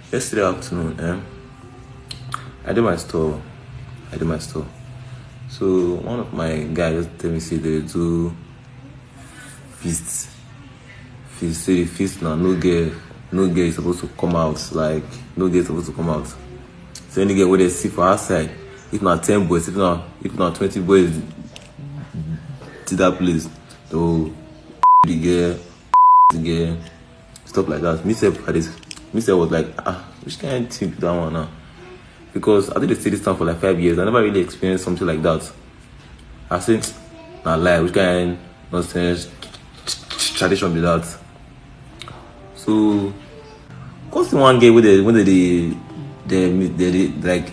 Yesterday afternoon, I did my store. So one of my guys just tell me say they do feast. Say the feast now, no girl is supposed to come out. Like no girl is supposed to come out. So any girl where they see for outside, if not 10 boys, if not 20 boys to that place, so the girl, stuff like that. Me say was like, which kind of tip that one now? Because I did the city stand for like 5 years. I never really experienced something like that. I said, nah lie, which kind of nonsense tradition be that? So, cause the one girl when they drag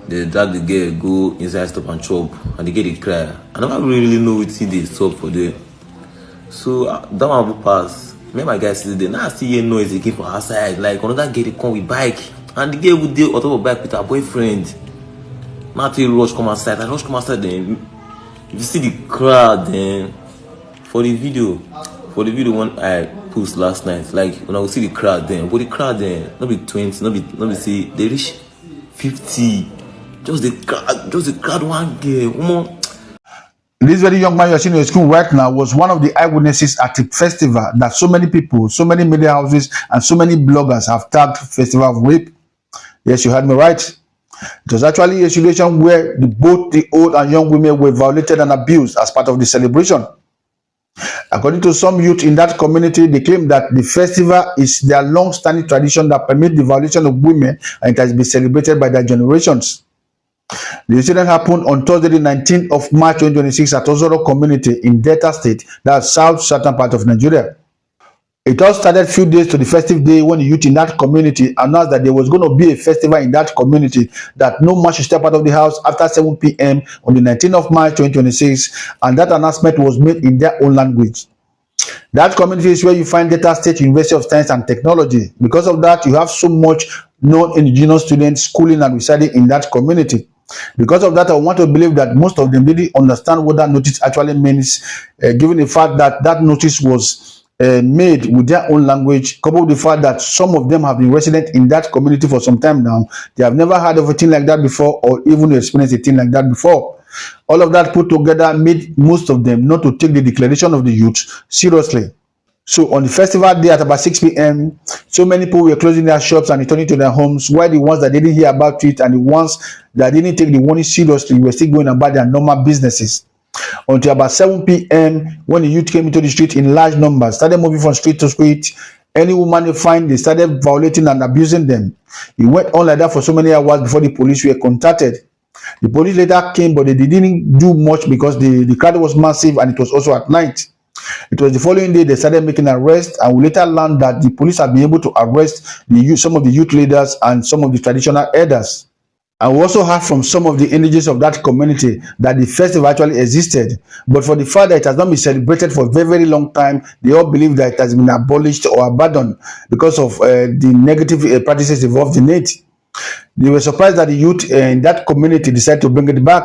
the girl go inside stop and chop, and the girl they cry. I never really know what they stop for there. So that one will pass. Me and my guys sit there. Now I see hear noise again from outside. Like another girl they come with bike, and the girl would deal on top of bike with her boyfriend. Now till rush come outside. I rush come outside then. If you see the crowd then for the video one I post last night, like when I would see the crowd then, but the crowd then not be 20, not be say they reach 50. Just the crowd one girl. This very young man you're seeing in school right now was one of the eyewitnesses at the festival that so many people, so many media houses, and so many bloggers have tagged Festival of Reyp. Yes, you heard me right. It was actually a situation where both the old and young women were violated and abused as part of the celebration. According to some youth in that community, they claim that the festival is their long-standing tradition that permits the violation of women, and it has been celebrated by their generations. The incident happened on Thursday, the 19th of March 2026 at Ozoro community in Delta State, that's southern part of Nigeria. It all started a few days to the festive day when the youth in that community announced that there was going to be a festival in that community, that no man should step out of the house after 7 p.m. on the 19th of March 2026, and that announcement was made in their own language. That community is where you find Delta State University of Science and Technology. Because of that, you have so much non-indigenous students schooling and residing in that community. Because of that, I want to believe that most of them really understand what that notice actually means, given the fact that that notice was made with their own language, coupled with the fact that some of them have been resident in that community for some time now. They have never heard of a thing like that before, or even experienced a thing like that before. All of that put together made most of them not to take the declaration of the youth seriously. So on the festival day at about 6 p.m., so many people were closing their shops and returning to their homes, while the ones that didn't hear about it and the ones that didn't take the warning seriously were still going about their normal businesses. Until about 7 p.m, when the youth came into the street in large numbers, started moving from street to street. Any woman they find, they started violating and abusing them. It went on like that for so many hours before the police were contacted. The police later came, but they didn't do much because the crowd was massive and it was also at night. It was the following day they started making arrests, and we later learned that the police had been able to arrest some of the youth leaders and some of the traditional elders. And we also heard from some of the indigenous of that community that the festival actually existed, but for the fact that it has not been celebrated for a very, very long time, they all believe that it has been abolished or abandoned because of the negative practices involved in it. They were surprised that the youth in that community decided to bring it back.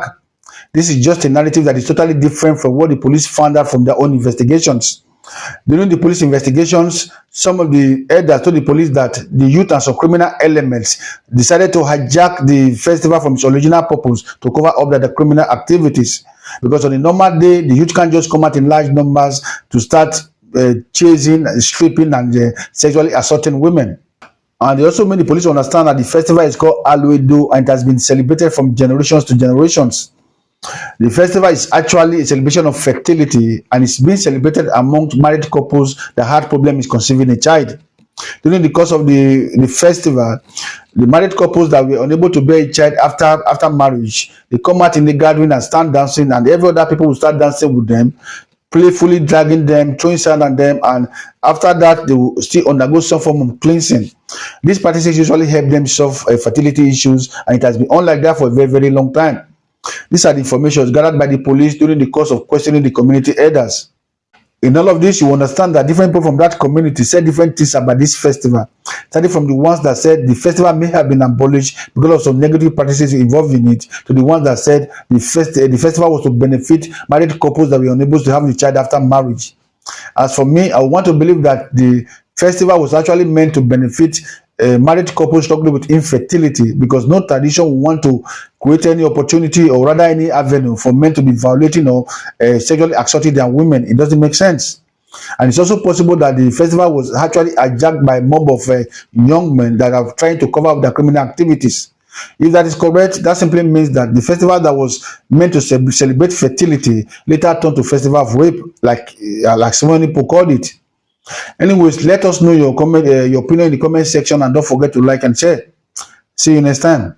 This is just a narrative that is totally different from what the police found out from their own investigations. During the police investigations, some of the elders told the police that the youth and some criminal elements decided to hijack the festival from its original purpose to cover up the criminal activities. Because on a normal day, the youth can't just come out in large numbers to start chasing, stripping, and sexually assaulting women. And they also made the police understand that the festival is called Alue-Do, and it has been celebrated from generations to generations. The festival is actually a celebration of fertility, and it's being celebrated among married couples that had problems conceiving a child. During the course of the festival, the married couples that were unable to bear a child after marriage, they come out in the gathering and start dancing, and every other people will start dancing with them, playfully dragging them, throwing sand at them, and after that, they will still undergo some form of cleansing. These practices usually help them solve fertility issues, and it has been on like that for a very, very long time. These are the information gathered by the police during the course of questioning the community elders. In all of this, you understand that different people from that community said different things about this festival. Starting from the ones that said the festival may have been abolished because of some negative practices involved in it, to the ones that said the festival was to benefit married couples that were unable to have a child after marriage. As for me, I want to believe that the festival was actually meant to benefit married couples struggling with infertility, because no tradition will want to create any opportunity or rather any avenue for men to be violating or sexually assaulting their women. It doesn't make sense. And it's also possible that the festival was actually hijacked by a mob of young men that are trying to cover up their criminal activities. If that is correct, that simply means that the festival that was meant to celebrate fertility later turned to festival of rape, like so many people called it. Anyways, let us know your comment, your opinion in the comment section, and don't forget to like and share. See you next time.